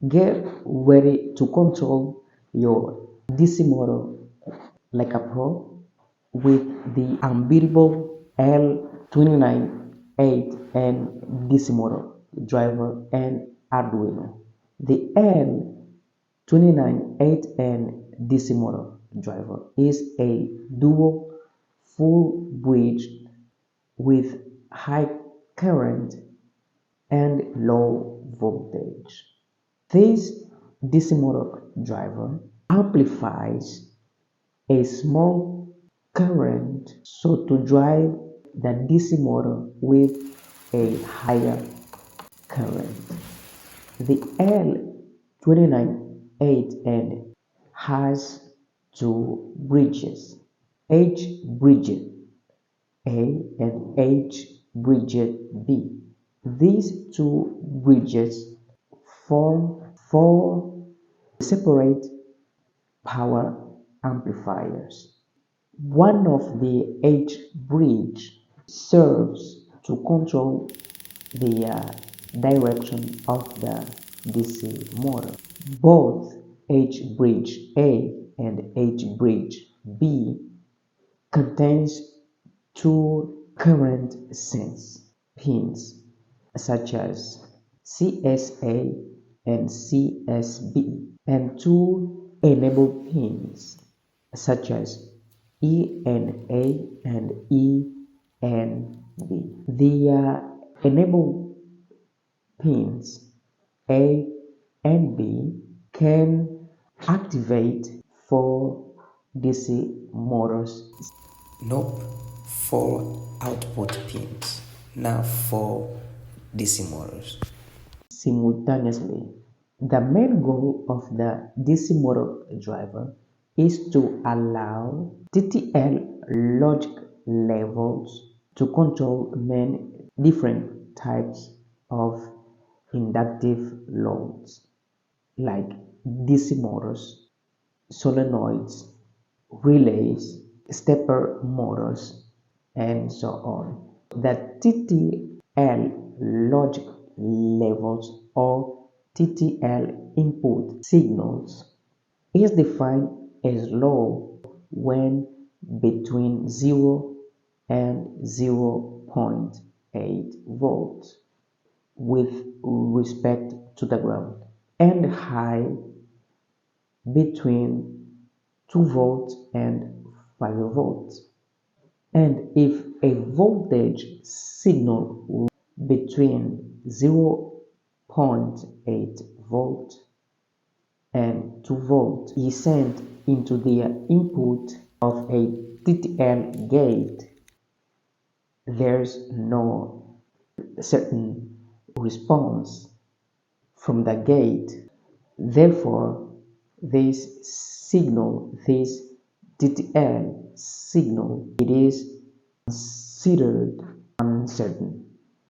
Get ready to control your DC motor like a pro with the unbeatable L298N DC motor driver and Arduino. The L298N DC motor driver is a dual full bridge with high current and low voltage. This DC motor driver amplifies a small current so to drive the DC motor with a higher current. The L298N has two bridges, H bridge A and H bridge B. These two bridges form four separate power amplifiers. One of the H bridge serves to control the direction of the DC motor. Both H bridge A and H bridge B contains two current sense pins such as CSA and CSB and two enable pins such as ENA and ENB. The enable pins A and B can activate four DC motors. Nope, 4 output pins. Now 4 DC motors. Simultaneously. The main goal of the DC motor driver is to allow TTL logic levels to control many different types of inductive loads like DC motors, solenoids, relays, stepper motors, and so on. The TTL logic levels or TTL input signals is defined as low when between 0 and 0.8 volts with respect to the ground and high between 2 volts and 5 volts. And if a voltage signal between 0.8 volt and 2 volt is sent into the input of a TTL gate, there's no certain response from the gate. Therefore, this TTL signal, it is considered uncertain.